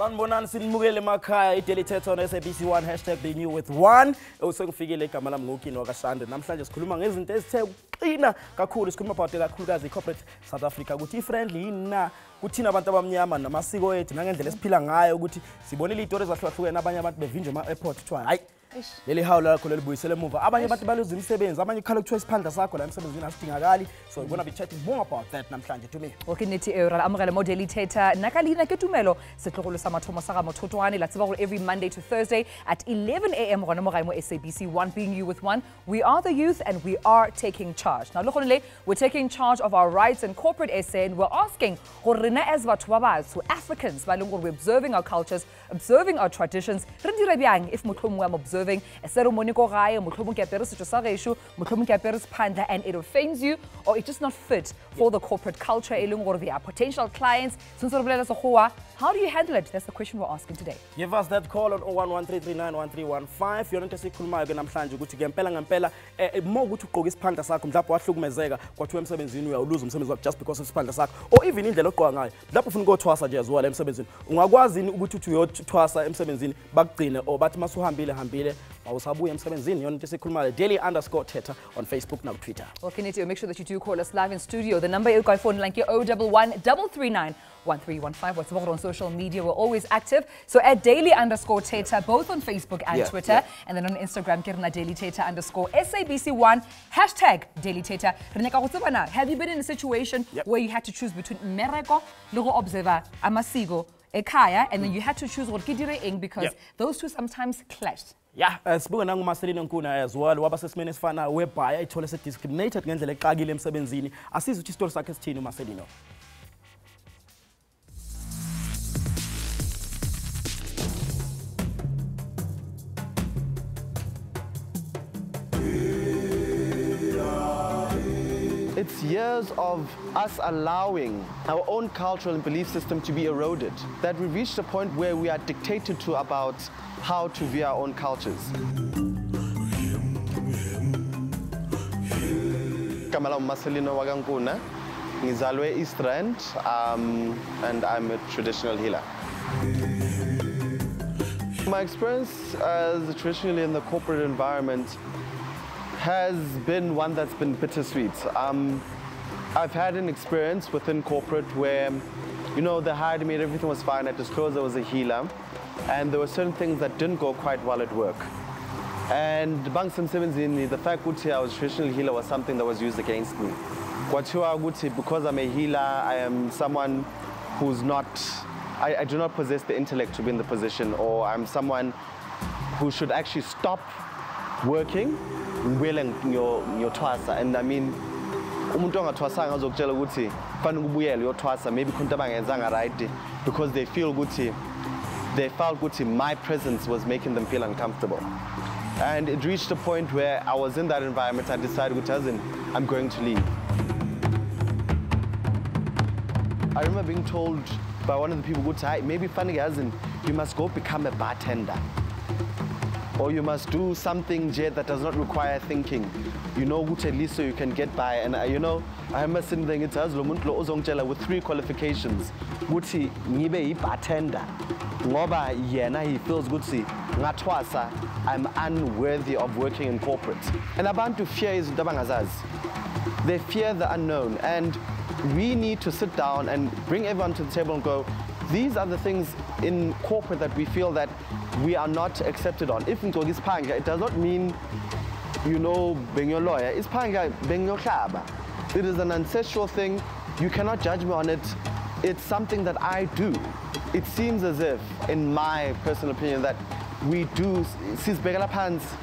Sanibonani sinimukele emakhaya iDaily Thetha on SABC 1 #the new with 1 usekufikile igama lami ngokini wakashandu namhlanje sikhuluma ngezinto ezithe uqina kakhulu sikhuluma about kakhulukazi corporate South Africa ukuthi friendly yina kuthina abantu abamnyama namasiko ethu nangendlela esiphila ngayo ukuthi sibonile izitori ezahlukahlukene abanye abantu bevinje ema-airport kuthiwa hayi leli hawu lakho lelibuyisele emuva abanye abantu baluza imisebenzi abanye khala kuthiwa isiphandla sakho la emsebenzini asidingakali so we're going to be chatting more about that namhlanje Tumelo okay nethi ra amogela mo Daily Thetha nakalina ke Tumelo setlogolo sa mathomo sa ga Mothotoane la tseba every Monday to Thursday at 11 a.m. gona mo ga mo SABC 1 being you with 1 we are the youth and we are taking charge now lokhonele we're taking charge of our rights and corporate SA and we're asking gore rena as batho ba batsho Africans ba leng gore we're observing our cultures observing our traditions re dire byang if motlhomong am observing a ceremony ko gae motlhomong ke apere setso sa gesho motlhomong ke apere sephandla and it offends you or it just not fit for the corporate culture e leng gore they are potential clients since re bolela sekgowa how do you handle it that's the question we're asking today give us that call on 0113391315 yona into esikhulumayo ke namhlanje ukuthi ngempela mo ukuthi ugqoka isiphandla sakho mhlawumbe wahlukumezeka kwathiwa emsebenzini uyawuluza umsebenzi wakho just because of isiphandla sakho or even indlela ogqoka ngayo mhlawumbe ufuna ukuyothwasa nje as well emsebenzini ungakwazi ukuthi uthi uyothwasa emsebenzini bakugcine or bathi masuhambile awusabuya emsebenzini yona into esikhulumayo daily_thetha on Facebook na Twitter okay Niti make sure that you do call us live in studio the number you phone line ke 011 339 1315 what's about on social media we're always active so at daily_thetha both on Facebook and Twitter and then on Instagram ke Daily Thetha _SABC1 #Daily Thetha have you been in a situation where you had to choose between mereko le go observe amasiko ekhaya and then you had to choose what ke dire eng because those two sometimes clashed sibuka nanguMaselino Nkuna as well waba sesimene sifana whereby ayithole se discriminated ngendlela exakile emsebenzini asiza ukuthi istory sakhe sithini uMaselino It's years of us allowing our own cultural and belief system to be eroded, that we've reached a point where we are dictated to about how to view our own cultures. Kamala Maselino Wagankuna, ngizalwe East Rand, and I'm a traditional healer. My experience as traditionally in the corporate environment has been one that's been bittersweet. I've had an experience within corporate where, you know, they hired me and everything was fine. I disclosed I was a healer, and there were certain things that didn't go quite well at work. And the fact that I was a traditional healer was something that was used against me. Because I'm a healer, I am someone who's not, I do not possess the intellect to be in the position, or I'm someone who should actually stop working willing your twasa. And I mean umuntu ongathwasanga uzokutshela ukuthi kufanele ubuyele uyothwasa maybe khona abangenzanga right because they felt ukuthi my presence was making them feel uncomfortable. And it reached a point where I was in that environment. I decided I'm going to leave. I remember being told by one of the people, maybe you must go become a bartender. Or you must do something that does not require thinking. You know, at least so you can get by. And you know, I remember sitting there with 3 qualifications. Guti nibe bartender. Ngoba yena he feels guti ngatwasa I'm unworthy of working in corporate. And abantu fear is dabangazaz. They fear the unknown, and we need to sit down and bring everyone to the table and go, these are the things in corporate that we feel that we are not accepted on. If it's panga, it does not mean, you know, being your lawyer. It's panga, being your klaba. It is an ancestral thing. You cannot judge me on it. It's something that I do. It seems as if, in my personal opinion, that we do, sizibekela phansi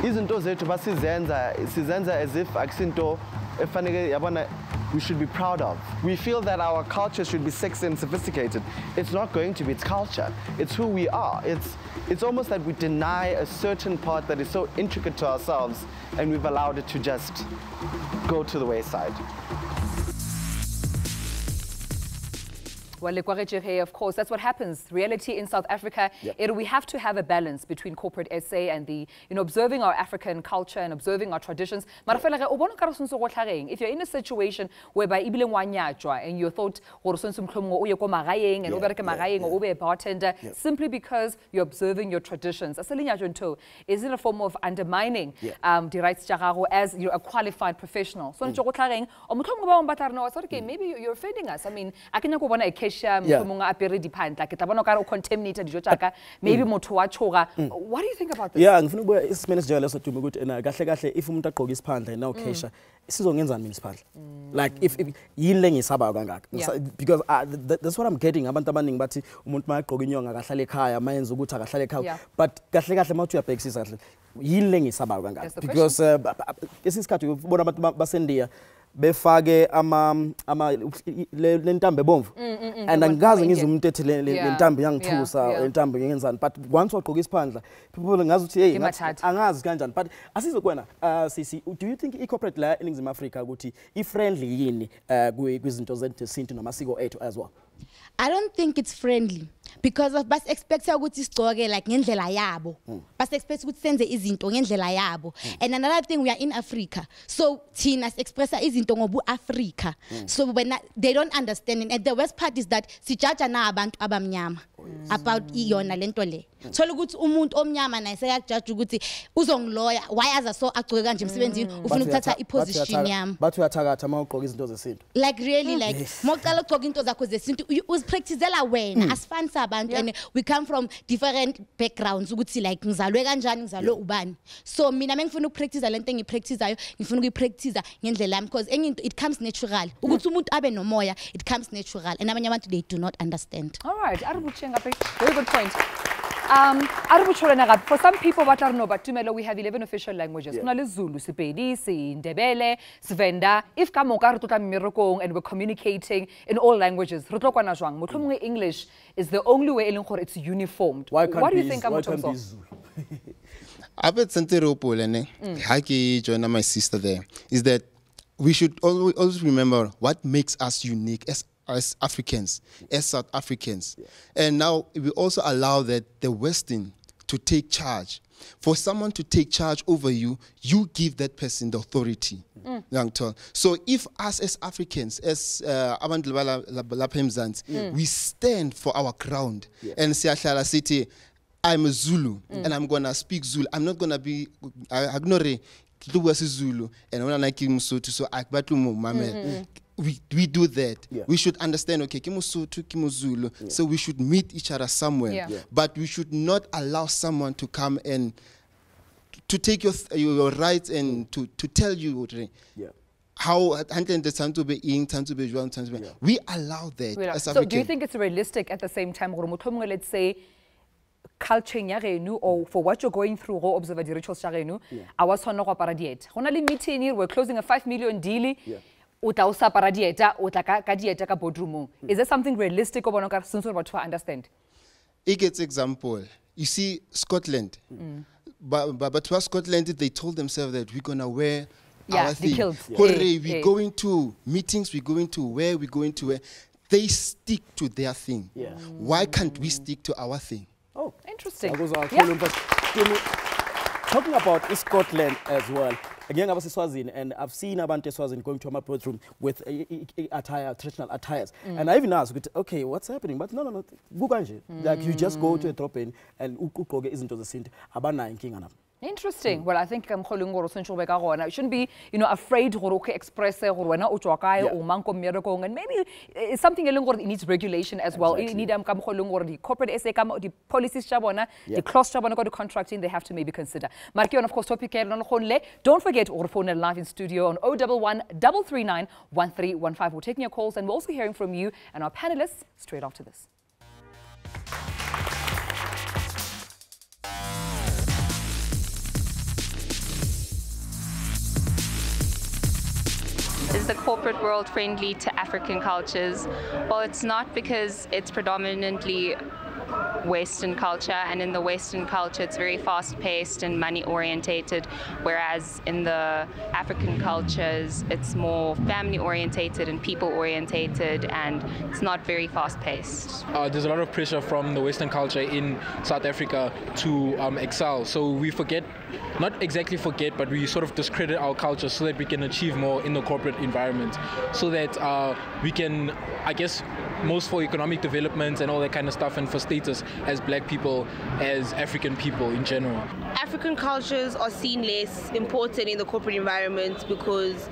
izinto zethu basizenza as if akusinto efanele yabona we should be proud of. We feel that our culture should be sexy and sophisticated. It's not going to be its culture. It's who we are. It's almost that we deny a certain part that is so intricate to ourselves, and we've allowed it to just go to the wayside. Well, of course, that's what happens. Reality in South Africa, we have to have a balance between corporate SA and the, observing our African culture and observing our traditions. If you're in a situation whereby and you thought or a bartender simply because you're observing your traditions, is it a form of undermining the rights as you're a qualified professional? So okay, maybe you're offending us. I mean, I can go on a kesha contaminated maybe what do you think about this? Yeah, ngifuna isimene sijalo sodume ukuthi kahle kahle if umuntu agqoka isiphandla na ukesha sizongenzani mina isiphandla, like if yini lengisabayo kangaka, because that's what I'm getting. Abantu abaningi bathi umuntu mayagqoka inyonga akahlale ekhaya mayenza ukuthi akahlale ekhaya, but kahle kahle mawuthi uyabhekisisa kahle yini lengisabayo kangaka, because esisikhathi ubona abantu basendiya befake lentambo ebomvu and angikaze ngizwe umuntu ethi lentambo yangithusa lentambo ngenzani, but once wagqoka isiphandla people ngazi ukuthi hey angazi kanjani. But asizokwena sisi, do you think i-corporate la eNingizimu Afrika ukuthi i-friendly yini kwizinto zesintu namasiko ethu as well? I don't think it's friendly because of bas expect ukuthi sigcoke like ngendlela yabo, bas expect ukuthi senze izinto ngendlela yabo. And another thing, we are in Africa, so thina expressa izinto ngobu Africa, so when they don't understand it. And the worst part is that sijaja na abantu abamnyama about iyona lento le, so ukuthi umuntu omnyama naye sekajudge ukuthi uzongiloya why aza so agcoke kanje emsebenzini ufuna ukuthatha iposition yami, but uyathakatha mawugqoka izinto zesintu, like really like mawucala ukugqoka into zakho zesintu uzipracticela wena asifani sabantu, and we come from different backgrounds ukuthi like ngizalwe kanjani ngizalwe ubani. So mina mengifuna ukupractice lento engipracticeayo ngifuna ukuyipractice ngendlela yami because it comes natural ukuthi umuntu abe nomoya, it comes natural, and abanye abantu they do not understand. All right, very good point. For some people, but Tumelo, we have 11 official languages. Zulu, Sepedi, Ndebele, Svenda. If and we're communicating in all languages, English is the only way it's uniformed. What do you think? Join my sister there is that we should always remember what makes us unique as Africans, as South Africans. And now we also allow that the Western to take charge. For someone to take charge over you, you give that person the authority. So if us as Africans, as Mzansi, we stand for our ground and say, I'm a Zulu and I'm going to speak Zulu. I'm not going to be ignore Zulu and when I Mothotoane, so we do that. We should understand, okay, Mothotoane, Zulu, so we should meet each other somewhere. But we should not allow someone to come and to take your rights and to tell you how we allow that. As so do you think it's realistic at the same time, let's say, culture or for what you're going through, observe the rituals, we're closing a 5 million deal. Is there something realistic to understand? It gets example. You see, Scotland, but for Scotland, they told themselves that we're going to wear our thing. Hooray, we're going to meetings, we're going to where, we're going to where. They stick to their thing. Why can't we stick to our thing? Oh, interesting. Talking about Scotland as well. Again, I was Swazini, and I've seen abantu Swazini going to my bedroom with traditional attires. And I even asked, okay, what's happening? But no. Like you just go to a drop-in and ukoge isn't to the scene. Abana in King. Interesting. Well, I think you shouldn't be, afraid to express or and maybe it's something that needs regulation as well. You need the corporate SA, the policies, the clause the contracting, they have to maybe consider. Markion, of course, topic don't forget our phone live in studio on 011 339 1315. We're taking your calls and we're also hearing from you and our panelists straight after this. Is the corporate world friendly to African cultures? Well, it's not, because it's predominantly Western culture, and in the Western culture it's very fast-paced and money-orientated, whereas in the African cultures it's more family-orientated and people-orientated, and it's not very fast-paced. There's a lot of pressure from the Western culture in South Africa to excel, so we forget, not exactly forget, but we sort of discredit our culture so that we can achieve more in the corporate environment, so that we can, I guess, most for economic development and all that kind of stuff, and for status as black people, as African people in general. African cultures are seen less important in the corporate environment because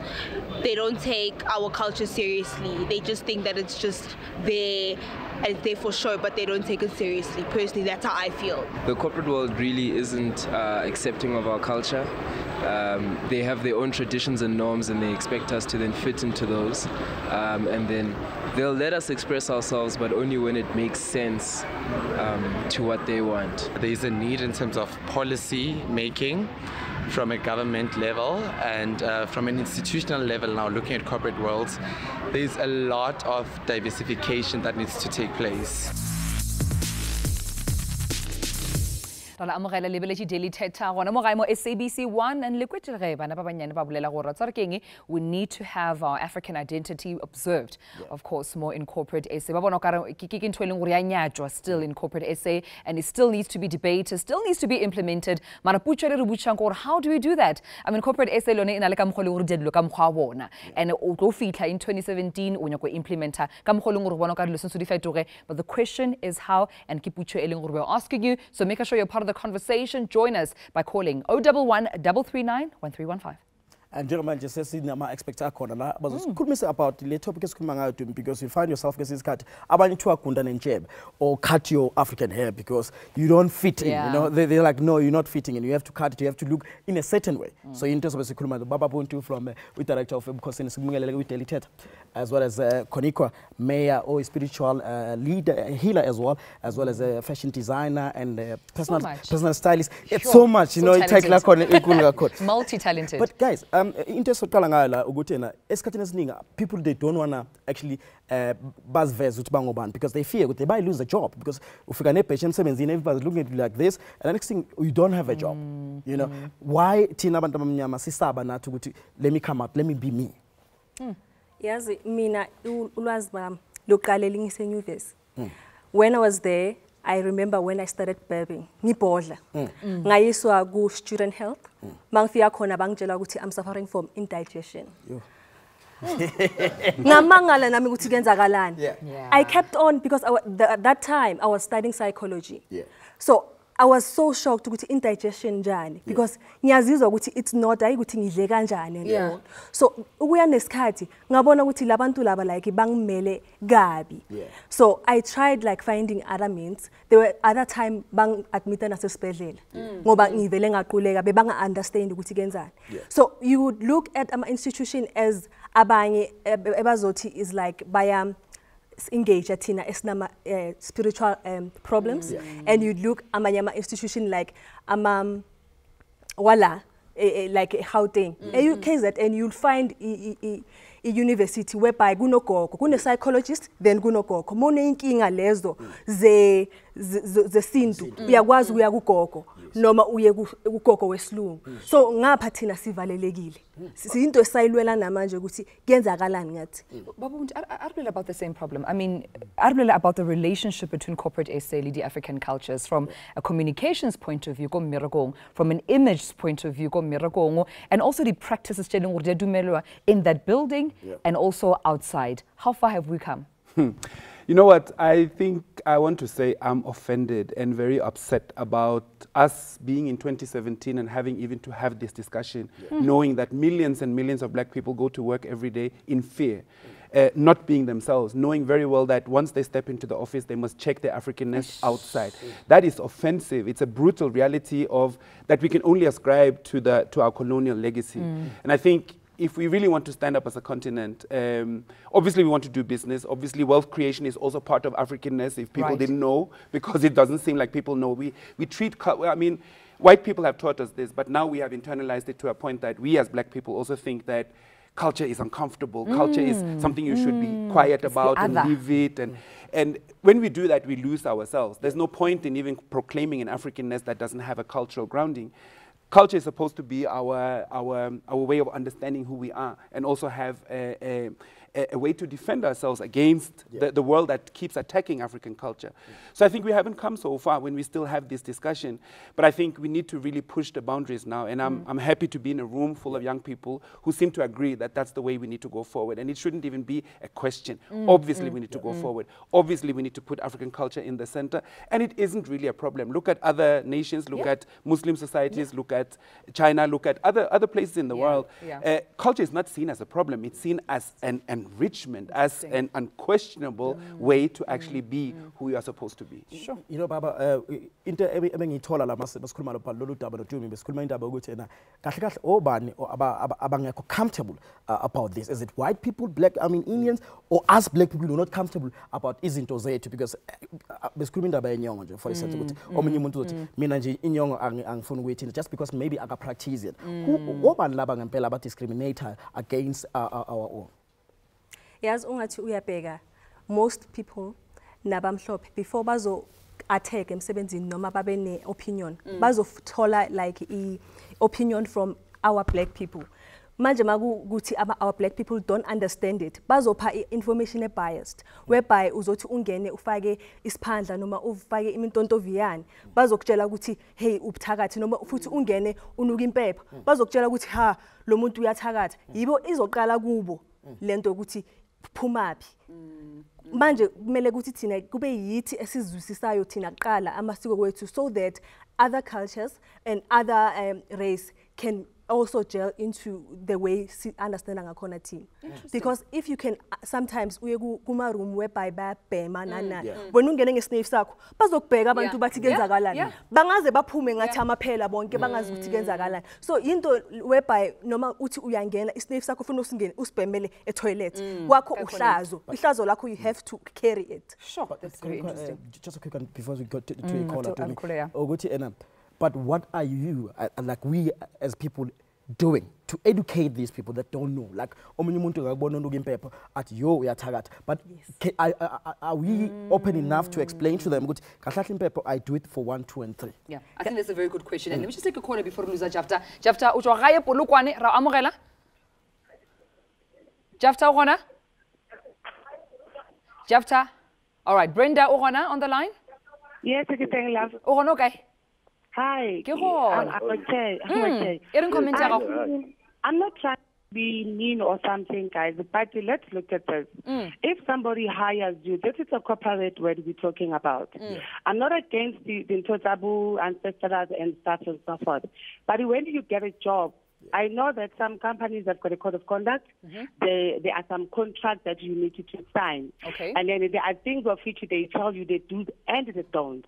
they don't take our culture seriously. They just think that it's just there and it's there for show, but they don't take it seriously. Personally, that's how I feel. The corporate world really isn't accepting of our culture. They have their own traditions and norms, and they expect us to then fit into those, and then they'll let us express ourselves, but only when it makes sense to what they want. There's a need in terms of policy making from a government level and from an institutional level now, looking at corporate worlds. There's a lot of diversification that needs to take place. Rala amogela lebeletse Daily Thetha gona mo gae mo SABC 1 and liquid ge bana ba banyane ba bolela gore tsare keng we need to have our African identity observed, of course, more in corporate SA. Ba bona ka ke ntwe leng gore ya nyatjwa still in corporate SA, and it still needs to be debated, still needs to be implemented. Mara putsha re butshang gore how do we do that? I mean, corporate SA lone ina le ka mogole gore dilo ka mogwa bona, and o go fitla in 2017 o nyako implementa ka mogole gore bona ka dilo sentse di fetoge, but the question is how, and ke putso eleng gore we're asking you, so make sure you're part of the conversation. Join us by calling 011 339 1315. And gentlemen, just say nama expect akhona la bazokhulumisa about le topic esikhuluma ngayo Dumi, because you find yourself ngesikhathi abanye thiwa gunda nenjebe or cut your African hair because you don't fit in, you know, they're like, no, you're not fitting in, you have to cut it, you have to look in a certain way. So into sobe Baba Buntu from with director of Mkosini Simungelele with Daily Thetha, as well as Konikwa, mayor or spiritual leader, healer as well as a fashion designer and personal stylist. It's so much, you know, it takes like multi-talented. But guys, into soqala ngayo la ukuthi na esikhathini esiningi people, they don't want to actually baziveze ukuthi bangobani because they fear ukuthi they might lose a job, because ufika nebheshi emsebenzini everybody's looking at you like this, and the next thing you don't have a job. You know, why thina abantu abamnyama sisaba nathi ukuthi let me come out, let me be me? Yazi mina ulwazi bami loqalela ngise nyuvesi. When I was there, I remember when I started barbing, ngibhodla. Ngayiswa ku student health. Mangifika khona bangitshela ukuthi I'm suffering from indigestion. Ngamangala nami ukuthi kenzakalani. I kept on because that time I was studying psychology. So I was so shocked ukuthi indigestion njani because ngiyazizwa ukuthi it's not ayikuthi ngidle kanjani. So ukuya nesikhathi ngabona ukuthi labantu laba like bangimele kabi. So I tried like finding other means. There were other time bang admitted nasesibhedlela ngoba ngivele ngaquleka bebanga understand ukuthi kenzani. So you would look at an institution as abanye ebazothi is like bayam engage athina esinama spiritual problems, and you look amanyama institution like wala like Gauteng, KZN, and you'll find a university whereby kunogogo, kune psychologist, then kunogogo mone inkinga lezo ze Sintu uyakwazi uya kugogo noma uye kugogo wesilungu. So ngapha thina sivalelekile, izinto esayilwela namanje ukuthi kuyenzakalani ngathi. Babuntu, I really about the same problem. I mean, I really about the relationship between corporate SA, the African cultures, from a communications point of view, from an image point of view, and also the practices in that building and also outside. How far have we come? You know what, I think I want to say I'm offended and very upset about us being in 2017 and having even to have this discussion, knowing that millions and millions of black people go to work every day in fear, not being themselves, knowing very well that once they step into the office, they must check their Africanness outside. That is offensive. It's a brutal reality of that we can only ascribe to our colonial legacy. And I think if we really want to stand up as a continent, obviously we want to do business. Obviously wealth creation is also part of Africanness, if people didn't know, because it doesn't seem like people know. We treat, I mean, white people have taught us this, but now we have internalized it to a point that we as black people also think that culture is uncomfortable. Culture is something you should be quiet about and live it. And when we do that, we lose ourselves. There's no point in even proclaiming an Africanness that doesn't have a cultural grounding. Culture is supposed to be our way of understanding who we are, and also have a way to defend ourselves against the world that keeps attacking African culture. So I think we haven't come so far when we still have this discussion, but I think we need to really push the boundaries now, and I'm happy to be in a room full of young people who seem to agree that that's the way we need to go forward, and it shouldn't even be a question. Obviously we need to go forward. Obviously we need to put African culture in the center, and it isn't really a problem. Look at other nations, look at Muslim societies, look at China, look at other places in the world. Culture is not seen as a problem, it's seen as an enrichment, as an unquestionable way to actually be who you are supposed to be. Sure. You know, Baba, into ebengithola la masikhuluma lo lolu daba no Tumi besikhuluma indaba ukuthi ena kahle kahle obani abangekho comfortable about this. Is it white people, black, Indians, or us black people who are not comfortable about izinto zethu? Because besikhuluma indaba yenyongo nje, for instance, ukuthi omunye umuntu uthi mina nje inyongo angifuni ukuyithinta just because maybe aka practice it. Obani laba ngempela aba discriminate against our own? Yes, ungathi uyabheka, most people nabamhlophe before bazo attack emsebenzini noma babe ne opinion bazothola like opinion from our black people. Manje makuthi our black people don't understand it, bazopha information biased, whereby uzothi ungene ufake isiphandla noma ufake imintontoviyane bazokutshela ukuthi hey ubuthakathi, noma futhi ungene unuka impepha bazokutshela ukuthi ha lo muntu uyathakatha. Yibo izoqala kubo lento ukuthi phumaphi. Manje kumele ukuthi thina kube yithi esizwisisayo thina kuqala amasiko kwethu, so that other cultures and other race can also gel into the way understand ngakhona thina. Because if you can sometimes uye kuma room whereby bayabhema nana wena ungene ngesnave sakho bazokubheka abantu bathi kenzakalani, bangaze baphume ngathi amaphela bonke bangazi ukuthi kenzakalani. So into whereby noma uthi uyangena isnave sakho ufuna usingene usibhemele etoilet wakho ihlazo lakho, you have to carry it. Sure, that's very interesting. Just a quick one before we go to a caller. But what are you, like we as people, doing to educate these people that don't know? Like, at yo but are we open enough to explain to them? I do it for 1, 2, and 3. Yeah, I think that's a very good question. And let me just take a caller before we lose Jafta. Jafta, ujo gaye polokwane ra amogela? Jafta ogona? Jafta? All right, Brenda ogona on the line? Yes, I can love. Ogona okay. Hi. I'm okay. I'm not trying to be mean or something, guys, but let's look at this. If somebody hires you, this is a corporate word we're talking about. I'm not against the Ntotabu, ancestors and stuff and so forth. But when you get a job, I know that some companies have got a code of conduct. There are some contracts that you need to sign. And then there are things of which they tell you they do and they don't.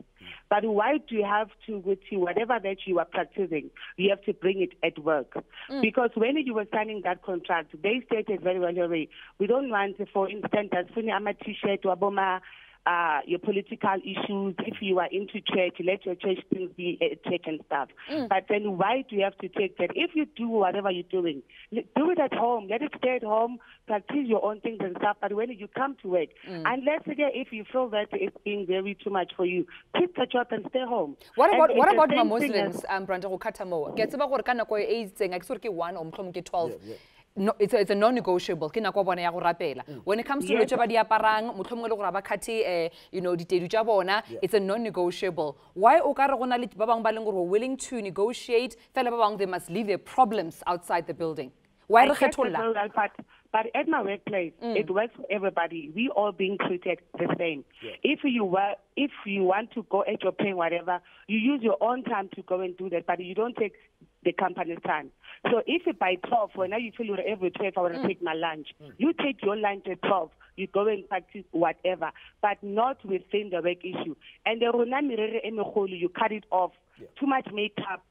But why do you have to, with whatever that you are practicing, you have to bring it at work? Because when you were signing that contract, they stated very well, we don't want, for instance, as soon as I'm a t-shirt or Obama, your political issues, if you are into church, let your church things be check and stuff. But then why do you have to take that? If you do whatever you're doing, do it at home. Let it stay at home, practice your own things and stuff. But when you come to work, unless again, if you feel that it's being very too much for you, quit the job and stay home. What about my Muslims, Brenda Katamo? Gets about what kind of age saying, I sort of 1 or 12. No, it's a non-negotiable. When it comes to it's a non-negotiable. Why willing to negotiate? They must leave their problems outside the building. Why? But at my workplace, it works for everybody. We all being treated the same. If you want to go at your pay, whatever, you use your own time to go and do that, but you don't take the company's time. So if by 12, when you feel you're every 12, I want to take my lunch, you take your lunch at 12. you go and practice whatever, but not within the work issue. And the rona mirere e megolo, you cut it off. Too much makeup,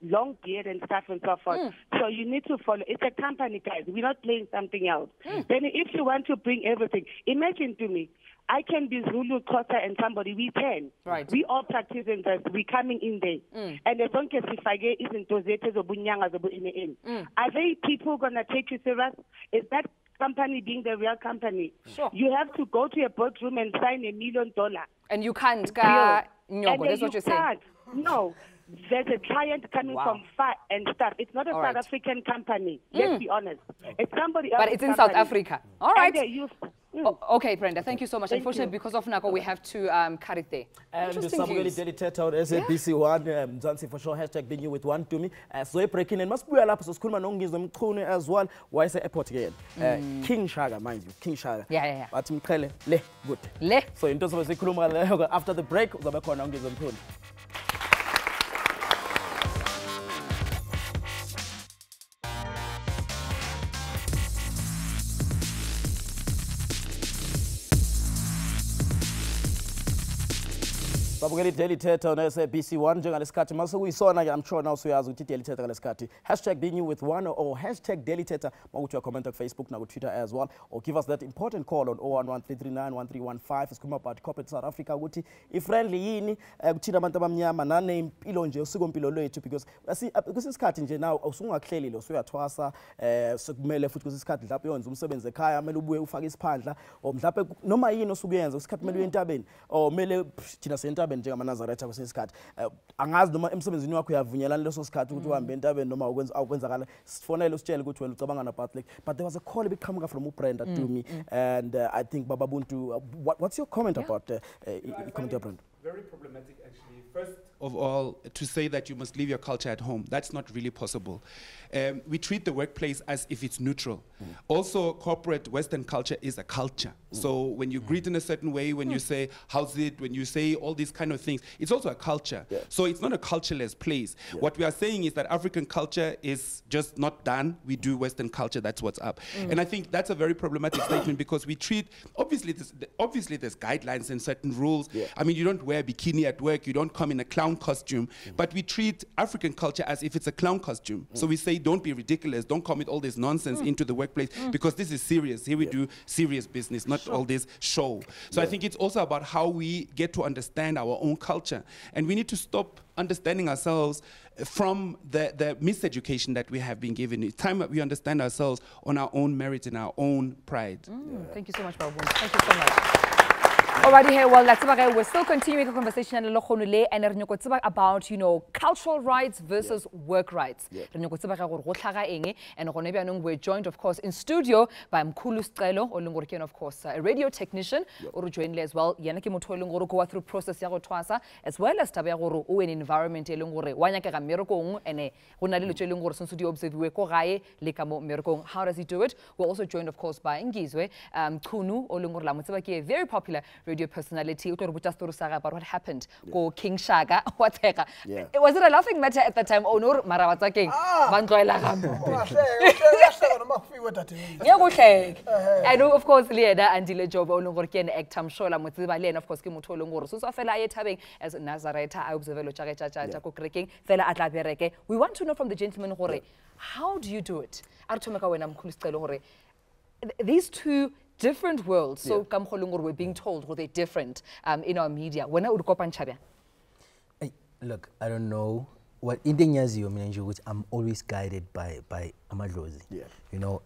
long beard and stuff and so forth. So you need to follow. It's a company, guys. We're not playing something else. Then if you want to bring everything, imagine to me, I can be Zulu, Xhosa, and somebody. We can. Right. We all practicing this. We coming in there. And as long as sifage izinto zethu zobunyanga zobu-in. Are they people gonna take you serious? Is that company being the real company? Sure. You have to go to a boardroom and sign $1 million. And you can't. Nyogo, that's what you're saying. No. There's a client coming from far and stuff. It's not a South African company. Let's be honest. It's somebody else. But it's in South Africa. All right. Okay, Brenda, thank you so much. Thank Unfortunately, you. because of Nako, we have to cut it there. And Interesting views. Thetha on SABC 1, Mzansi for sure, hashtag being you with one to me. So we're breaking in. Must be a lap, so school man ongizum Kini as well. Why say airport again? King Shaga, mind you, King Shaga. Yeah. But Mkele, le, good. Le. So in terms of the after the break, Zabakona ongizum Kini. Babukeli Daily Thetha on SABC 1 njengalesikhathi mase kuyisona ke I'm sure now uyazi ukuthi Daily Thetha ngalesikhathi #being you with one or #Daily Thetha mawuthi comment on Facebook na ku Twitter as well or give us that important call on 0113391315 isikhuluma about corporate South Africa ukuthi ifriendly yini kuthina abantu abamnyama nane impilo nje usikompilo lwethu because kusisikhathi nje now usungakuhlelile usuyathwasa sekumele futhi kusisikhathi mhlawumbe uyonza umsebenzi ekhaya kumele ubuye ufake isiphandla or mhlawumbe noma yini osukuyenza usikhathi kumele uye entabeni or kumele thina sentabeni njengamanazaretha kwesikhathi angazi noma emsebenzini wakho uyavunyelana leso sikhathi ukuthi uhambe entabeni noma ukwenzakala sifonele usitshele ukuthi wena ucabanga na about like but there was a call ebiqhamuka from Brenda to me and I think Baba Buntu what's your comment about comment of Brenda? Very problematic actually. First of all, to say that you must leave your culture at home, that's not really possible. We treat the workplace as if it's neutral. Also, corporate Western culture is a culture. So when you greet in a certain way, when you say, how's it, when you say all these kind of things, it's also a culture. So it's not a cultureless place. What we are saying is that African culture is just not done. We do Western culture, that's what's up. And I think that's a very problematic statement because we treat, obviously there's guidelines and certain rules. I mean, you don't wear a bikini at work, you don't come in a clown costume, but we treat African culture as if it's a clown costume. So we say, don't be ridiculous, don't come with all this nonsense into the workplace because this is serious. Here we do serious business, not all this show. So I think it's also about how we get to understand our own culture. And we need to stop understanding ourselves from the miseducation that we have been given. It's time that we understand ourselves on our own merit and our own pride. Thank you so much, Babu. Thank you so much. Alrighty, here, well, we're still continuing the conversation and about, you know, cultural rights versus work rights. And we're joined, of course, in studio by Mkhulu Sicelo, of course, a radio technician, joined as well. Go through process as well as an environment how does he do it? We're also joined, of course, by Ngizwe Kunu, very popular radio personality. About what happened go King Shaga. Was it a laughing matter at the time? Oh no, Marawata King. I know, of course, Lieda and Dile Job Olongorkian Ektam Shola Mutiba, of course, Kimutolongor. So Fela having as Nazareta, I observe Chaco Creking, Fela Atlabereke. We want to know from the gentleman Hore, how do you do it? Artumaka when I'm Kulistelo. These two different worlds, so we're being told they're different in our media. When I would go look, I don't know what Indian Yazio means, which I'm always guided by Amadrozi. You know,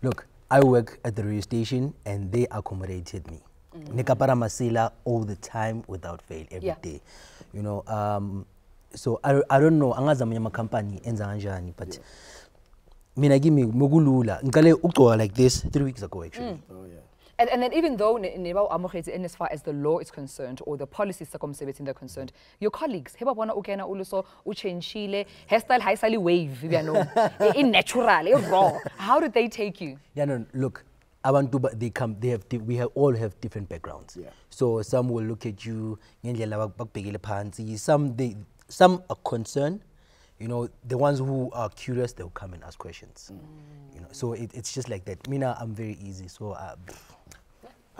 look, I work at the radio station and they accommodated me. Nekapara Masila all the time without fail, every day. You know, so I don't know, Angazamyama company enzanjani, but Mina give me Mogulula, Nkale Uktoa like this 3 weeks ago actually. And then even though in as far as the law is concerned or the policy circumstances are concerned, your colleagues, Hebabona Ukena Uluso, Uchenchile, hairstyle high wave, you know, in natural, raw. How did they take you? Yeah, no, look, I want to, but we all have different backgrounds. So some will look at you, some are concerned. You know, the ones who are curious, they'll come and ask questions. You know, so it's just like that. Mina, I'm very easy, so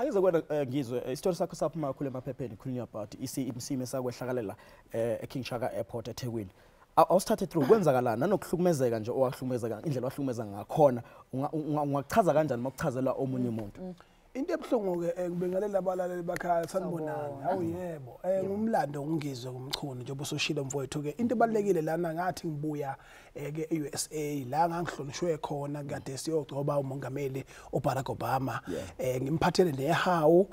Ayizokwenza ngizwe isitori sakho saphuma kakhulu emaphepheni khulunywa about isimo sakwehlakalela eKing Shaka Airport eThekwini. Awusithathe through kwenzakalana nanokuhlukumezeka nje owahlukumezeka indlela wahlukumeza ngakhona ungachaza kanjani makuchazela omunye umuntu. Into ebuhlungu ke ngibengalela abalaleli bakhaya sanibonani awu yebo ngumlando ungizwe kumchunu njengoba usoshilo mfowethu ke into ebalekile lana ngathi ngibuya ke eUSA la ngangihlonishwe khona kade siyogcoba umongameli uBarack Obama ngimphathele nehawu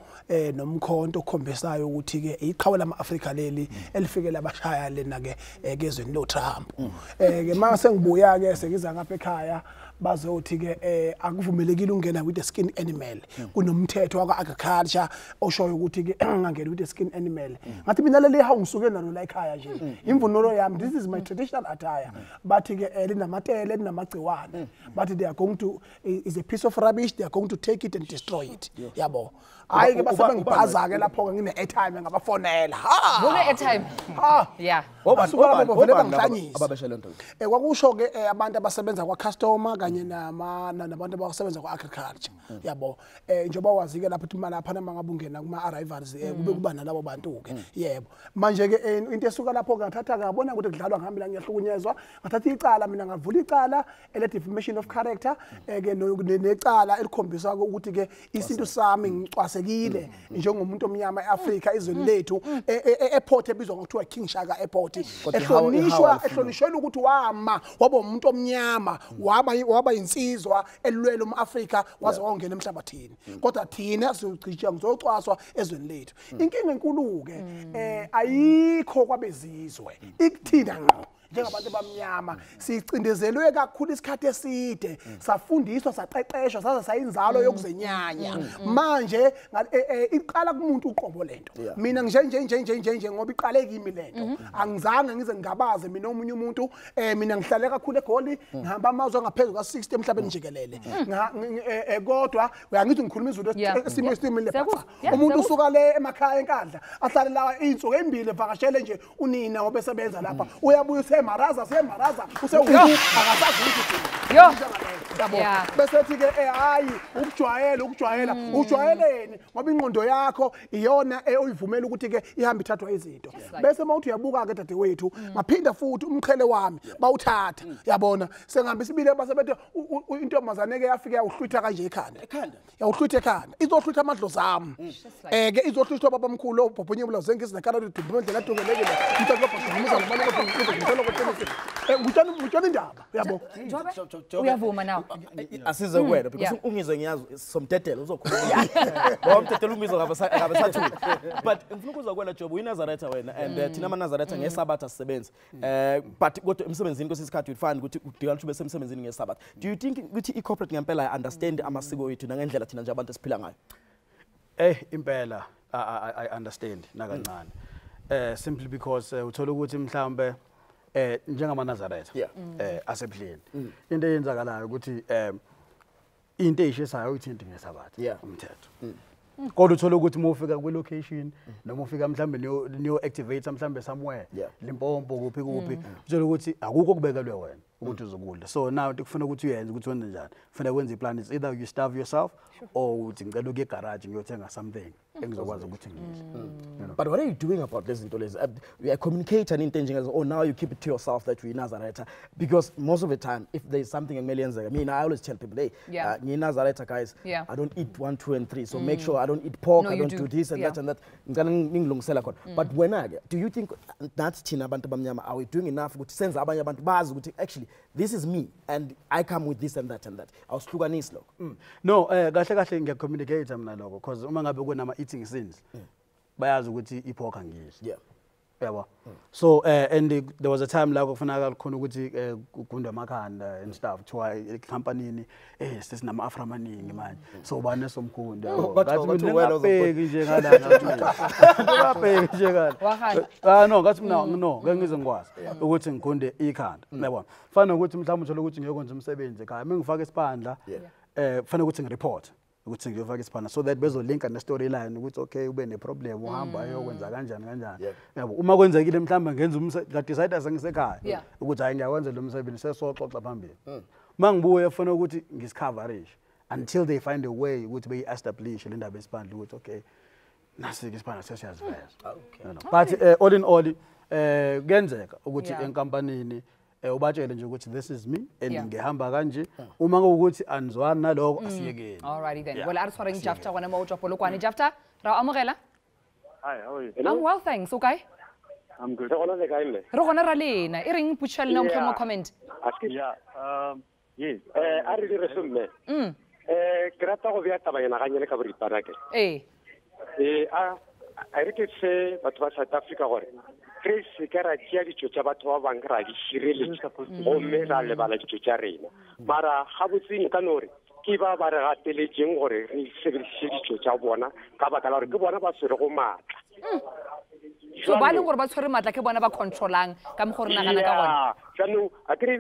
nomkhonto okhombisayo ukuthi ke iqhawe lama-Afrika leli elifikele abashaya lena ke kezweni lo Trump ke mase ngibuya ke sengiza ngapha ekhaya bazothi ke akuvumelekile ungena with the skin animal kunomthetho waka agriculture oshoyo ukuthi ke ngangena with the skin animal ngathi mina leli hawu ngisuke nalo la ekhaya nje imvunulo yami this is my traditional attire bathi ke linamatele linamagciwane bathi they are going to is a piece of rubbish they are going to take it and destroy it yabo hayi ke basabe ngibhaza ke lapho ke ngine airtime ngabafonela Bona airtime yeah basuka lapho bavele bangihlanyisa ababeshela into kwakusho ke abantu abasebenza kwa customer kanye nabantu abasebenza kwa agriculture yabo njengoba wazi ke lapho imali lapha mangabe ungena kuma arrivals kube kuba nalabo bantu ke yebo manje ke into esuka lapho ngathatha ngabona ukuthi kudlalwa ngihamba la ngiyahlukunyezwa ngathatha icala mina ngavula icala ele defamation of character ke necala elikhombisa ukuthi ke isinto sami ngicwasekile njengomuntu omnyama eAfrika izweni lethu airport ebizwa ngokuthiwa King Shaka Airport ehlonishwa ukuthi waba umuntu omnyama waba insizwa elwele umAfrika waze wangena emhlabathini kodwa thina sizogcitsha ngizocwaswa ezweni lethu inkinga enkulu ke ayikho kwabezizwe ikuthina ngqo njengabantu bamnyama sicindezelwe kakhulu isikhathi eside safundiswa saqeqeshwa saze sayinzalo yokuzenyanya manje iqala kumuntu uqobo lento mina nje ngoba iqale kimi lento angizange ngize ngigabaze mina omunye umuntu mina ngihlale kakhulu eGoli ngihamba amazwe ngaphezulu ka60 emhlabeni jikelele kodwa uyangithi ngikhuluma izulu esimile phansi umuntu usuka le emakhaya enkandla ahlale la insuku embili evakashele nje unina ngoba esebenza lapha uyabuya maraza akasazi ukuthi yo yabo bese thi ke hayi ukujwayela ujwayeleni ngoba ingqondo yakho iyona oyivumela ukuthi ke ihamba ithathwa izinto bese mawuthi uyabuka ke dadewethu ngaphinda futhi umqhele wami bawuthatha yabona sengabe sibile basebethe intombazane ke yafika yawuhlwitha kanje ekhanda yawuhlwitha ekhanda izohlwitha amadlozi ami ke izohlwitha babamkhulu obhobhonyebula zengisi nekhala lidumendlela tongelekile mntaka bafumuza ngomane kodwa ngitshela indaba yabo uyavuma nawo asize kuwena because ungizwe ngiyazi somdedelo uzokhuluma ngoba umdedelo ungizwe ngabasathula but ngifuna ukuzwa kuwena Job uyiNazaretha wena and thina amaNazaretha ngeSabatha sisebenza but kodwa emsebenzini kwesisikhathi uyifana ukuthi udikala ube semsebenzini ngeSabatha do you think ukuthi icorporate ngempela understand amasiko ethu nangendlela thina nje abantu esiphila ngayo impela I understand nakancane simply because uthola ukuthi mhlambe njengamaNazaretha asebuhleni into eyenzakalayo ukuthi into eyishisayo uyithinta ngeSabatha umthetho kodwa uthola ukuthi uma ufika kwi location noma ufika mhlambe niyo activate mhlambe somewhere Limpopo kuphi uthola ukuthi akukho kubekelwe wena ukuthi uzokudla so now kufuna ukuthi uyenze ukuthi wenze njani ufuna ukwenza iplan is either you starve yourself or uthi ngicela ukuye garage ngiyothenga something engizokwazi ukuthi ngidle but what are you doing about this into lezi you are communicating into enjengezi or now you keep it to yourself that we Nazaretha because most of the time if there is something ekumele yenzeka mina I always tell people hey ngiNazaretha guys I don't eat 1 2 and 3 so make sure I don't eat pork I don't do this and that ngicela ngilungisela khona but wena do you think that thina abantu bamnyama are we doing enough ukuthi senze abanye abantu bazi ukuthi actually this is me and I come with this and that awusihlukanisi lokho no kahle ngiyacommunicate mina lokho because uma ngabe kunama eating sins bayazi ukuthi ipork angidli yabo so and there was a time la kufanele khona ukuthi kugunda amakhanda and stuff thiwa ecompany sesinama afra amaningi manje so bane somkhunda ngathi mina ngabheki nje ngabheki nje ngala no ngathi mina no ngeke ngikwazi ukuthi ngigunde ikhanda yabo fana ukuthi mhlawumbe uthola ukuthi ngiyokwenza umsebenzi ekhaya mengifaka isiphandla kufanele ukuthi ngireport ukuthi ngiyofaka isiphandla so that bezolinka ne storyline ukuthi okay ube ne problem uhamba ayokwenza kanjani yabo uma kwenzekile mhlawumbe ngenza umsebenzi decide sengisekhaya ukuthi hayi ngiyawenza lo msebenzi sesoxoxa phambili mangibuye ufuna ukuthi ngiscoverage until they find a way ukuthi be-establish le ndaba yesibandla ukuthi okay nasi-ke isibandla sesiyaziveza. But all in all kuyenzeka ukuthi enkampanini ubatshele nje ukuthi this is me and ngihamba kanje uma ngokuthi anizwani naloko asiyekeni. Alrighty then. Well, ari tshwareng Jafta gona mo tswa Polokwane. Jafta, ra amogela? Hi, how are you? I'm well, thanks. Okay. I'm good. Re gona ra lena. E reng pushel na mo comment. Yeah. Yes. A re dire somme. Ke rata go bea taba yana ganye le ka boripana ke. A re ke se batho ba South Africa gore re se ka ra tšea ditso tša batho ba bang ra di šireletša gomme ra lebala ditso tša rena. Mara gabotseng ka nore ke ba ba re gateletseng gore re sebediše ditso tša bona ka baka la gore ke bona ba tshwerego maatla. So ba le gore ba tshwere matla ke bona ba controlang ka mo gore nagana ka gona. Jaanong a ke re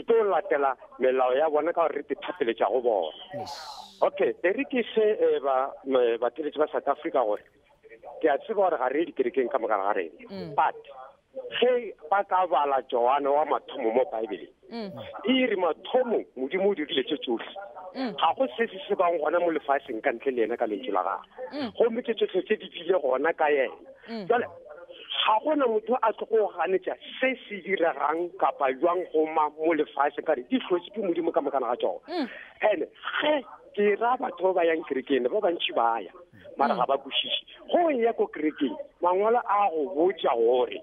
tlo latela melao ya bona ka gore re dithapeletša go bona. Okay, re ke se bateletši ba South Africa gore ke a tseba gore ga re dikerekeng ka mogala ga rena. But ge ba ka bala Joana wa mathomo mo Baebeleng e re mathomo modimo o dirile tše tsohle ga go se se bang gona mo lefatsheng ka ntle le ena ka lentswe la gagwe gomme tše tsohle tse di bile gona ka yena. Jale ga gona motho a tlo go ganetša se se diregang kapa jwang goma mo lefatsheng ka re di tlhotse ke modimo ka mokana ga tsona. And ge ke ra batho ba yang kerekeng ba bantši ba ya mara ga ba kwešiše go ya ko kerekeng mangwalo a go botša gore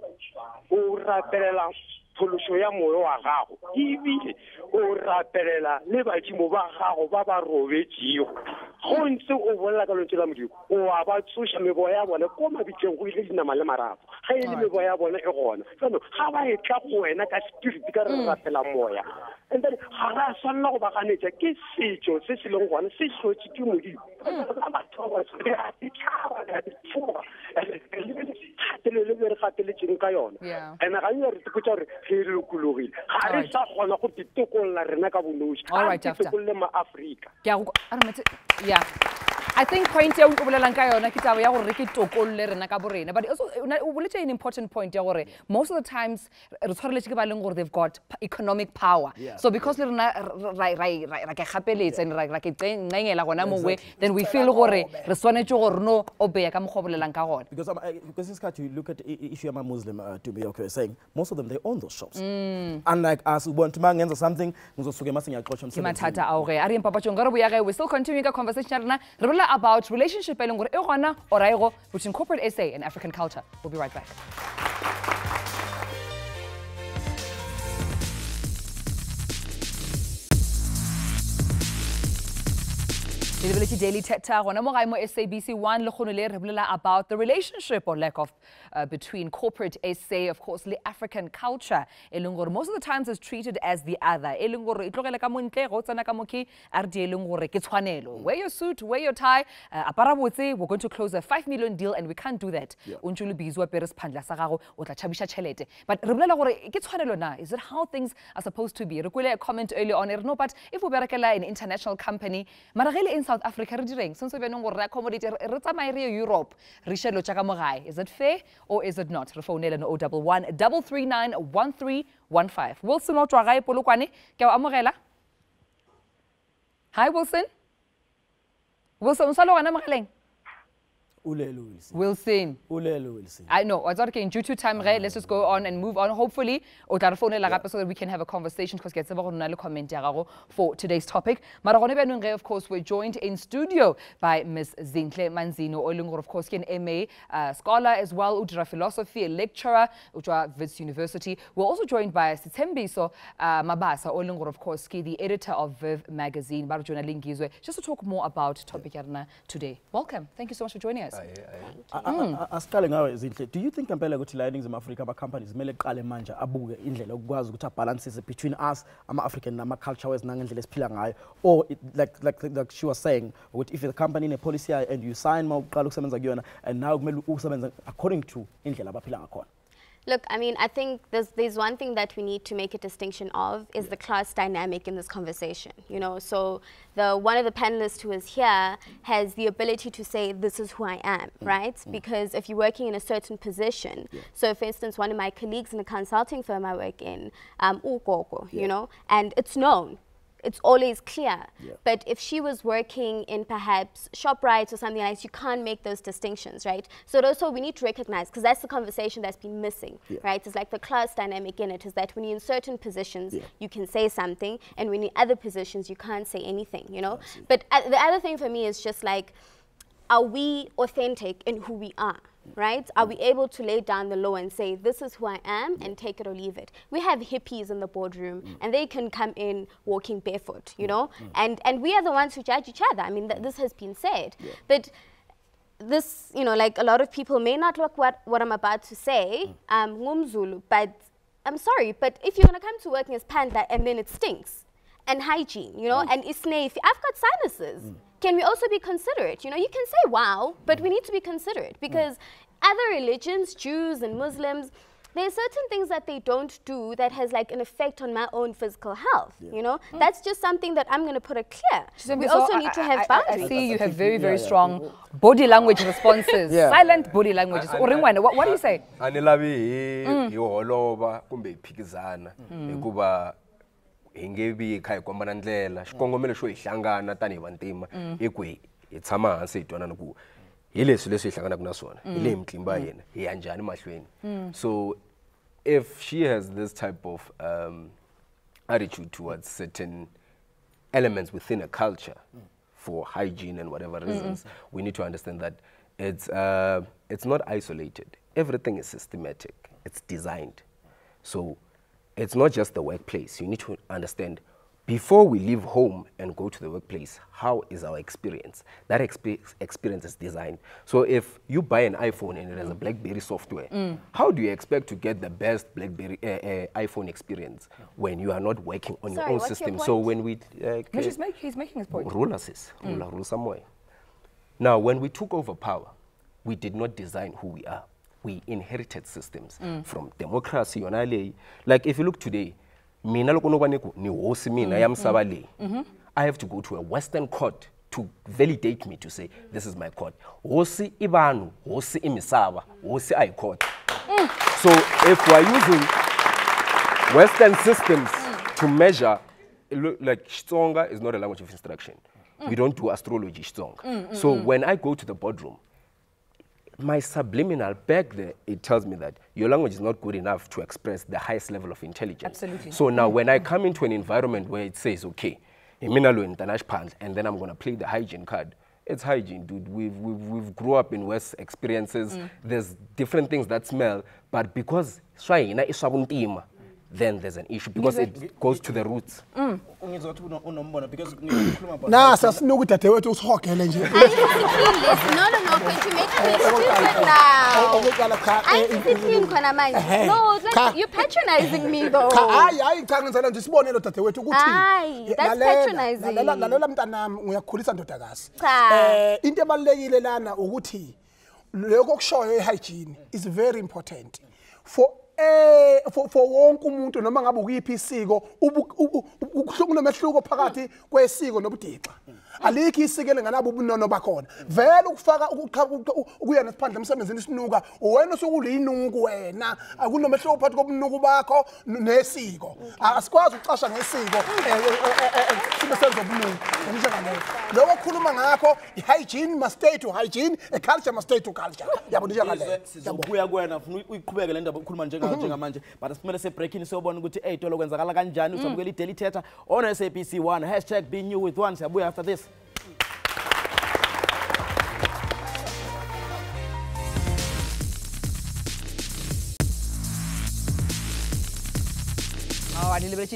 o rapelela phološo ya moyo wa gago ebile o rapelela le badimo ba gago ba ba robetšego go ntse o bolela ka lentswe la modimo o a ba tsoša meboya ya bone ko mabitleng go ile dinama le marapo ga e le meboya ya bone e gona jaanong ga ba e tla go wena ka spirit ka re rapela moya and then ga ra tshwanela go ba ganetša ke setšo se se leng gona se tlhotse ke modimo le re gateletseng ka yona and ganye re tepotsa gore ge re lokologile ga re sa kgona go ditokolola rena ka bonoši ga ditokololle ma-Afrika. I think point ya o bolelang ka yona ke taba ya gore re ke tokolle rena ka borena, but also o boletse an important point ya gore most of the times re tshwareletse ke ba leng gore they've got economic power. So because le rena ra ke gapeletsa and ra ke ngengela gona mongwe, then we feel gore re swanetse gore no obeya ka mogwa bolelang ka gona. Because this cut you look at if you're a Muslim to be okay saying most of them they own those shops. Unlike us who want to mangenza something ngizosuke masinya xotsha msebenzi. Matata aure ari mpapatshong re buya we still continuing the conversation rena re about relationship between corporate SA and African culture. We'll be right back. Daily Thetha gona mo gae mo SABC 1 le kgono le re bolela about the relationship or lack of between corporate SA, of course, le African culture. E leng gore most of the times is treated as the other. E leng gore e tlogela ka mo ntle go tsena ka mo ke a re di e leng gore ke tshwanelo. Wear your suit, wear your tie, apara botse, we're going to close a 5 million deal and we can't do that. O ntse le bizwa pere sephandla sa gago o tla chabisha chelete. But re bolela gore ke tshwanelo na? Is it how things are supposed to be? Re kwele a comment earlier on. No, but if we berekela an international company, mara gele in South Africa re direng sonse be neng gore re accommodate re tsamaye re Europe re shelo tša ka mo gae. Is it fair or is it not? Re founela no 011 339 1315. Wilson o tswa gae Polokwane ke a amogela. Hi Wilson. Wilson o sa lo gana mogeleng. Wilson. I know. Due to time, let's just go on and move on. Hopefully, so that we can have a conversation because get a comment for today's topic. Of course, we're joined in studio by Ms. Zinhle Manzino, of course, an MA scholar as well, Udra philosophy, a lecturer, Udra Wits University. We're also joined by Sitembiso Mabasa, of course, the editor of Viv magazine, just to talk more about topic today. Welcome. Thank you so much for joining us. Do you think Kampela ukuthi la eNingizimu Afrika companies kumele qale manje abuke indlela ukwazi ukuthi balances between us ama-African nama-culture wise nangendlela esiphila ngayo, or like she was saying if the company in a policy and you sign mawuqala ukusebenza kuyona and now kumele usebenza according to indlela abaphila ngakhona? Look, I mean, I think there's one thing that we need to make a distinction of is the class dynamic in this conversation. You know, so one of the panelists who is here has the ability to say, this is who I am, right? Because if you're working in a certain position, so for instance, one of my colleagues in a consulting firm I work in, you know, and it's known. it's always clear. But if she was working in perhaps ShopRite or something like that, you can't make those distinctions, right? So also we need to recognize, because that's the conversation that's been missing, right? It's like the class dynamic in it is that when you're in certain positions, you can say something, and when you're in other positions, you can't say anything, you know? But the other thing for me is just like, are we authentic in who we are? Right? Are we able to lay down the law and say, this is who I am, and take it or leave it? We have hippies in the boardroom, and they can come in walking barefoot, you know? And we are the ones who judge each other. I mean, this has been said. But this, you know, like a lot of people may not like what I'm about to say, ngumzulu, but I'm sorry, but if you're going to come to work as panda and then it stinks, and hygiene, you know, and isne, I've got sinuses. Can we also be considerate? You know, you can say wow, but we need to be considerate, because other religions, Jews and Muslims, there are certain things that they don't do that has like an effect on my own physical health, you know? That's just something that I'm going to put it clear. We also need to have boundaries. I see you have very, very strong body language responses, silent body languages. What do you say? Hingebi kai kwamba ndlela xikongomelo xo hihlangana tani vantima ekwe itshama hansi hitwana ku hileswi leswi hihlangana kuna swona ile mtlimba yena hi njhani mahlweni. So if she has this type of attitude towards certain elements within a culture for hygiene and whatever reasons, we need to understand that it's not isolated. Everything is systematic. It's designed. So it's not just the workplace. You need to understand, before we leave home and go to the workplace, how is our experience? That experience is designed. So if you buy an iPhone and it has a BlackBerry software, how do you expect to get the best BlackBerry iPhone experience when you are not working on your own system? So when we... he's making his point. Rule assist, rule some way. Now, when we took over power, we did not design who we are. We inherited systems from democracy. Like if you look today, I have to go to a Western court to validate me to say, this is my court. Hosi ibanu, hosi imisaba, hosi I court. So if we're using Western systems to measure, like Xitsonga is not a language of instruction. We don't do astrology Xitsonga. So when I go to the boardroom, my subliminal back there, it tells me that your language is not good enough to express the highest level of intelligence. Absolutely. So now when I come into an environment where it says, okay, and then I'm going to play the hygiene card, it's hygiene, dude. We've grew up in West experiences. There's different things that smell, but because then there's an issue, because it goes to the roots. Nah, sasinokuthi wethu usihogele nje. No, but you make me stupid now. No, it's like you're patronizing me though. Hayi cha ngizela nje sibonelo dadewethu ukuthi. Hayi, that's patronizing. Lalela mntanami ngiyakhulisa ndodakazi. Into ebalekile lana ukuthi lokho kushoyo ehygiene is very important for wonke umuntu noma ngabe ukuyiphi isiko kunomehluko phakathi kwesiko nobudixa. Alikho isiko elinganabo ubunono bakhona. Vele ukufaka ukuya nesiphandla emsebenzini isinuka wena osukulinuku wena akunomehluko phakathi kobunuku bakho nesiko. Asikwazi ukucasha ngesiko sibe senza ubunuku. Njengaleyo. Lokho okukhuluma ngakho hygiene must stay to hygiene, a culture must stay to culture. Yabo njengaleyo. Sizobuya kuwena ufuna uyiqhubeke le ndaba ukukhuluma njengamanje, but asimele sebreakini sobona ukuthi tolo kwenzakala kanjani. Usabukela iDaily Thetha on SABC 1 #BeNewWith1. Siyabuya after this.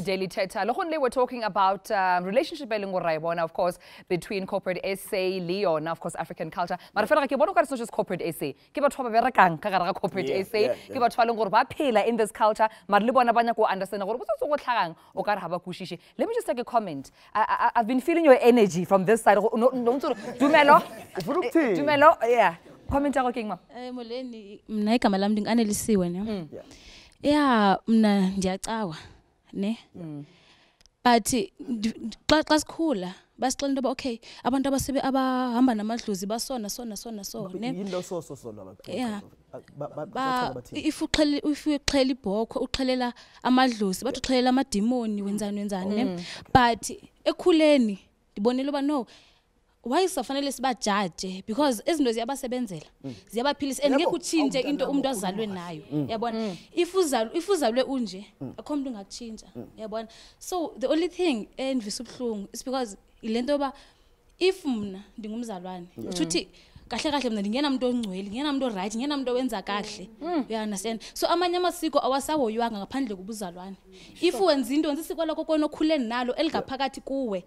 Daily Thetha. We're talking about relationship of course between corporate SA, Leon, of course African culture. But it's not just corporate SA. Corporate SA. In this culture. Let me just take a comment. I've been feeling your energy from this side. Tumelo. Tumelo. Yeah. Comment King. Moleni mna igama lami ndinganelisiwe ne. Yeah, mna ndiyacawa. Ne? But xa sikhula basixela into okay abantu abahamba namadlozi basona ne. Yini lo so Yeah. if uxhela ibhokwe uxhelela amadlozi bathi uxhelela amademoni wenzani but ekhuleni ndibonile uba no why safanele sibajaje because izinto ziyabasebenzela ziyabaphilisa and ngeke utshintshe into umuntu azalwe nayo yabona if uzalwe unje akho umuntu ungatshintsha yabona so the only thing endivisa ubhlungu is because ilento ba if mna ndingumzalwane uthi kahle mina ngingena umuntu ongcwele ngingena umuntu right ngingena umuntu owenza kahle you understand so amanye amasiko awasawoywanga ngaphandle kubuzalwane if wenza into wenza isiko lakho kona okhuleni nalo eligaphakathi kuwe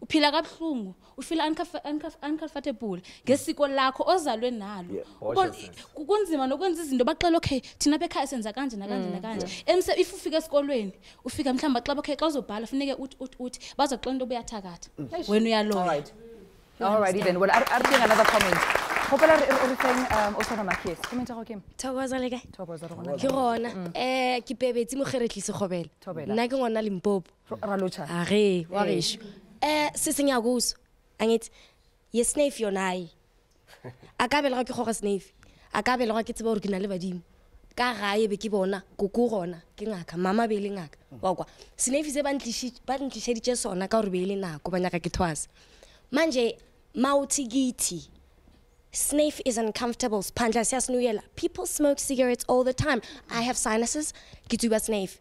uphila kabhlungu ufeel uncomfortable ngesiko lakho ozalwe nalo kunzima nokwenza izinto baxela okay thina bekhaya senza kanje nakanje emse if ufika esikolweni ufika mhlamba xa okay xa uzobhala funeke uthi bazoxela into obuyathakatha wena uyaloya Alrighty then. Well, I'm doing another comment. Hopela re feng Osana Makes. Comment go Kim. Thokoza le kae? Thokoza rona. Ke gona. Ke pebetsi mo geretlise gobela. Nna ke ngwana Limpopo. Ralocha. Are wa resho. Se senya go uso. Angithi ye snave yonai. Akabela ke goga snave. Akabela ke tseba gore ke na le badimo. Ka gae be ke bona kuku gona ke ngaka mama be le ngaka. Wa kwa. Snave se ba ntlišeditše sona ka gore be le nako ba nyaka ke thwasa. Manje mautigiti. Snave is uncomfortable. People smoke cigarettes all the time. I have sinuses. Kituba snave.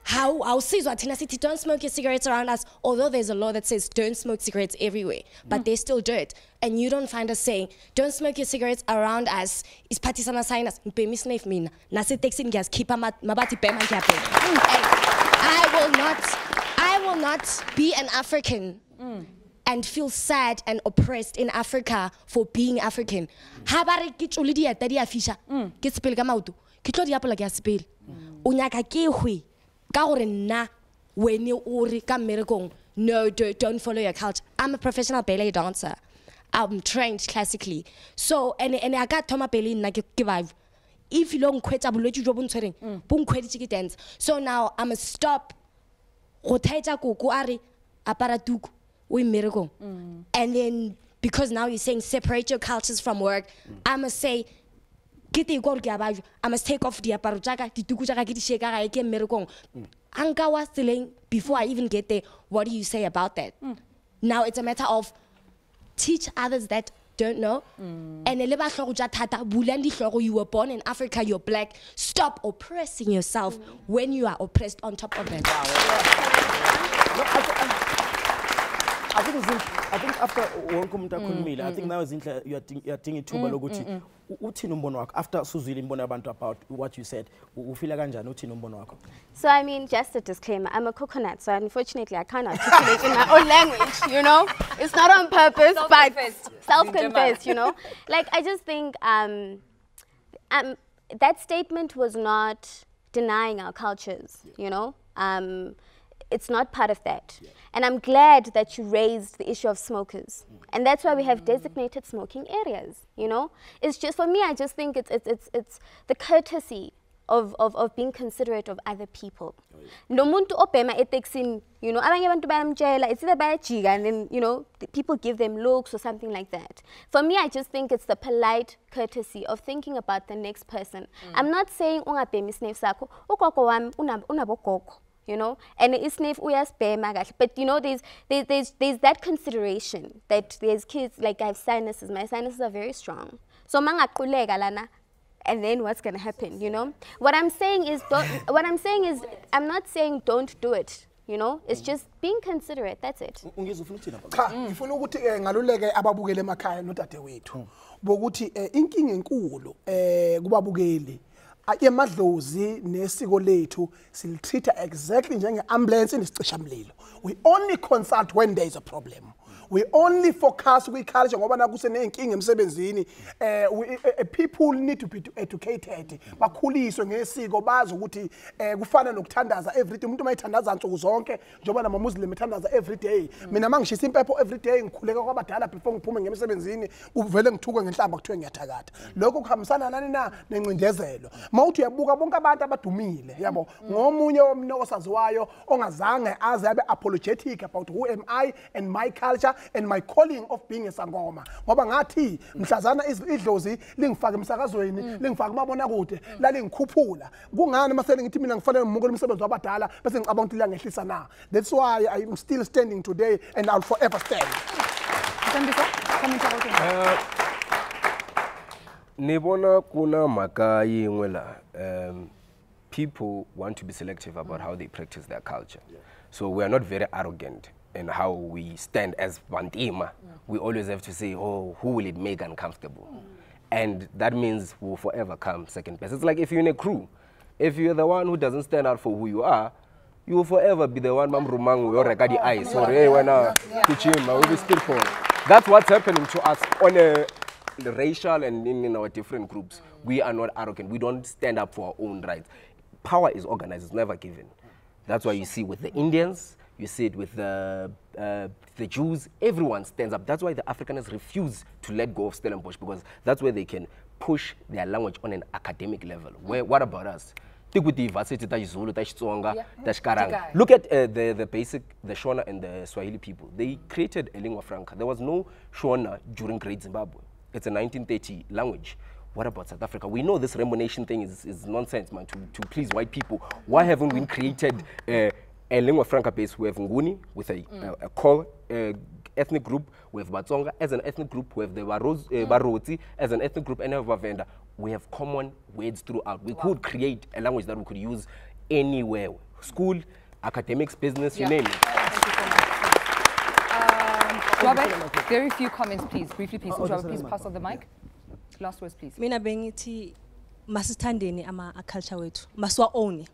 How says what city don't smoke your cigarettes around us, although there's a law that says don't smoke cigarettes everywhere, but they still do it. And you don't find us saying, don't smoke your cigarettes around us. Is patisana sinus. Mpemi snave mina. Nasi texting gas keep mabati pema I will not be an African. And feel sad and oppressed in Africa for being African. Habare ke tsole di eta di afisha. Ke sepele ka maoto. Ke tlo di apola ke sepele. O nyaka ke hwe ka gore nna wene o re ka mmerekong. No, don't follow your culture. I'm a professional ballet dancer. I'm trained classically. So and I got thoma ballet nna ke vibe. If you long kwetsa bolwetsi jo bontshwereng, bo nkweditse ke dance. So now I'm a stop go thaetsa koko are aparatuku. And then because now you're saying separate your cultures from work, I must say I must take off the aparujaka, the tukujaka, the shekara, I can miracle. Anka was still before I even get there. What do you say about that? Now it's a matter of teach others that don't know. And you were born in Africa, you're black. Stop oppressing yourself when you are oppressed on top of it. I think after wonke umuntu akhulumile I think now is uyadinga ithuba lokuthi uthini umbono wakho after suzwile imbono yabantu about what you said ufila kanjani uthini umbono wakho. So I mean, just a disclaimer, I'm a coconut, so unfortunately I can't articulate in my own language, you know. It's not on purpose, but self-confessed, you know. Like I just think that statement was not denying our cultures, you know. It's not part of that. And I'm glad that you raised the issue of smokers. And that's why we have designated smoking areas, you know. It's just, for me, I just think it's the courtesy of being considerate of other people. No muntu opema eteksin, you know, abanye abantu bayamtshela, it's either bayajiga and then, you know, people give them looks or something like that. For me, I just think it's the polite courtesy of thinking about the next person. I'm not saying ungabhemi snave sakho, ukoko wami unabokoko. You know, and it's but you know, there's that consideration that there's kids, like I have sinuses, my sinuses are very strong. So and then what's gonna happen, you know? What I'm saying is I'm not saying don't do it, you know, it's just being considerate, that's it. Ngifuna ukuthi ngaluleke ababukele emakhaya nodadewethu bokuthi inkinga enkulu kubabukeli emadlozi nesiko lethu silitreata exactly njenge ambulance nesichishamlilo. We only consult when there is a problem. We only focus culture ngoba nakusenenkinga emsebenzini. People need to be educated. Bakhuliswe ngesiko bazi ukuthi kufana nokuthandaza everyday. Umuntu mayithandaza nsuku zonke njengoba nama Muslim ethandaza everyday. Mina mangishisa impepho everyday ngikhuleka kwabadala before ngiphume ngemsebenzini uvele ngithuke ngenhlamba kuthiwe ngiyathakatha. Lokho kuhambisana nani na nencindezelo. Mawuthi uyabuka bonke abantu abadumile yabo ngomunye womno osaziwayo ongazange aze abe apologetic about who am I and my culture. and my calling of being a sangoma. Ngoba ngathi mhlazana idlozi lingifaka emsakazweni, lingifaka kumabonakude, la lingikhuphula. Kungani masele ngithi mina ngifanele ngimukele umsebenzi wabadala bese ngicabanga ukuthi liyangehlisa na. That's why I'm still standing today and I'll forever stand. Nibona kuna maka yingwe la. People want to be selective about how they practice their culture. So we are not very arrogant in how we stand as Bantima. We always have to say, oh, who will it make uncomfortable? And that means we'll forever come second best. It's like if you're in a crew, if you're the one who doesn't stand out for who you are, you will forever be the one mamrumangu or regadi eyes. Or hey, when I will be still for. That's what's happening to us on a racial and in our different groups. We are not arrogant. We don't stand up for our own rights. Power is organized, it's never given. That's why you see with the Indians, you see it with the Jews, everyone stands up. That's why the Afrikaners refuse to let go of Stellenbosch, because that's where they can push their language on an academic level. What about us? Look at the basic, the Shona and the Swahili people. They created a lingua franca. There was no Shona during Great Zimbabwe. It's a 1930 language. What about South Africa? We know this Rainbow Nation thing is nonsense, man, to please white people. Why haven't we created a lingua franca base? We have Nguni with a core ethnic group, we have Batsonga as an ethnic group, we have the Baroti as an ethnic group, and Bavenda. We have common words throughout. We could create a language that we could use anywhere. School, academics, business, you name it. Robert, very few comments, please. Briefly, please. Robert, please pass on the mic. Last words, please. Mina bengithi masithandeni ama culture wethu. Maswa own.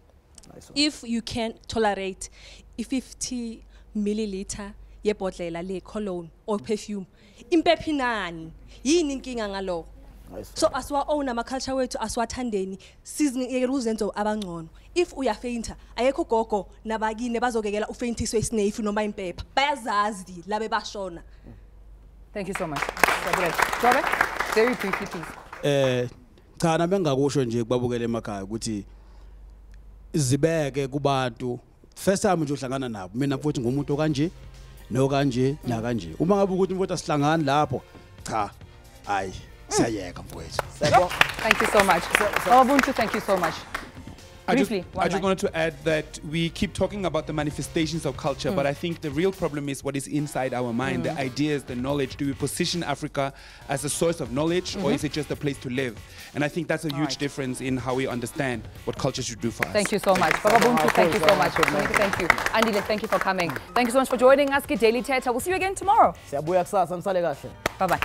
If you can tolerate 50 milliliter yebhodlela le cologne or perfume, impephi nani? Yini inkinga ngalo? So aswa own ama culture wethu aswathandeni sizingeke uzenzo abangcono. If uyafeinta ayekho gogo nabakine bazogekela ufeintiswe isnefu noma impepha. Bayazazi labe bashona. Thank you so much. Robert, very briefly, please. Cha na bengakusho nje kubabukele emakhaya ukuthi izibeke kubantu first time nje uhlangana nabo mina futhi ngumuntu okanje no kanje na kanje uma ngabe ukuthi mfowethu asihlangani lapho cha hayi siyayeka mfowethu. Thank you so much. Ubuntu, thank you so much. Briefly, I just wanted to add that we keep talking about the manifestations of culture, but I think the real problem is what is inside our mind, the ideas, the knowledge. Do we position Africa as a source of knowledge, or is it just a place to live? And I think that's a huge difference in how we understand what culture should do for us. Thank you so much. Ubuntu, thank you so much. Thank you. Andile, thank you for coming. Thank you so much for joining us. Daily Thetha. We'll see you again tomorrow. Bye-bye.